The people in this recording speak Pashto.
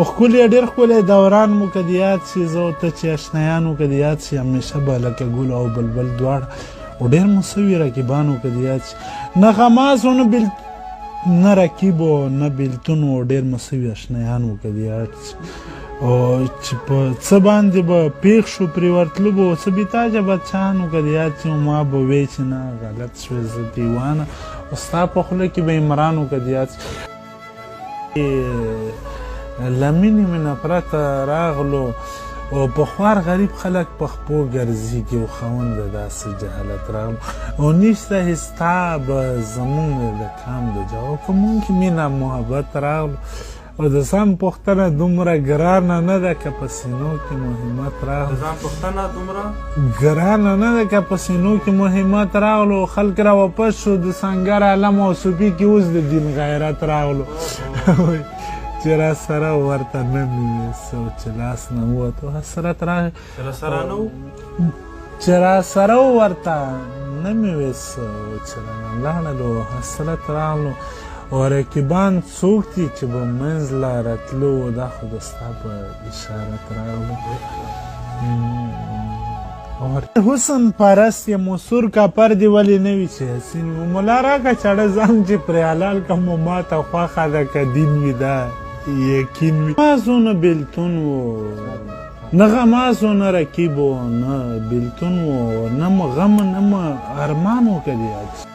خو ښکلی ډېر ښکلی دوران مو که د یاد شي، زه او ته چې اشنایان وو که د یاد شي، همیشه به لکه ګل او بلبل دواړه خو ډېر مو څه وي رقیبان وو که د یاد شي، نه غماز و نه رقیب و نه بېلتون و، ډېر مو څه وي اشنایان وو که د یاد شي. او چې په څه باندې به پېښ شو پرې ورتلو به څه بېتاجه بچیان وو که د یاد شي، ما به وی چې نه غلط شوې زه دیوانه، او ستا په خوله کې به عمران وو که د یاد شي. له مینې مې نفرته راغلو او په خوار غریب خلک په خپو ګرځېږي او خاونده داسې جهالت راغلو او نشته هېڅ ستا به زمونږ د کام د جواب که مونږ کې مینه محبت راغلو او د ځان پوښتنه دومره ګرانه نه ده که په سینو کې مو همت راغلو، د ځان پوښتنه دومره ګرانه نه ده که په سینو کې مو همت راغلو، خلک را واپس شو د سنګر عالم او صوفي کې اوس د دین غیرت راغلو چې را سره ورته نه مې ویسه او چې لاس نه ووتو حسرت راغی، چې را سره نه و چې را سره ورته نه مې ویسه او چې رانه لاړلو حسرت راغلو او رقیبان څوک دي چې به منځ لاره تلو، دا خو د ستا په اشارت راغلو. حسن پرست یم و سور کاپر دی ولې نه وي چې حسین وي، ملا راکړه چاړه ځان چې پرې حلال کړم و ما ته خوښه ده که دین وي دا یقین وي. غماز و نه بېلتون و، نه غماز و نه رقیب و نه بېلتون و، نه مو غم نه مو ارمان و که د یاد شي.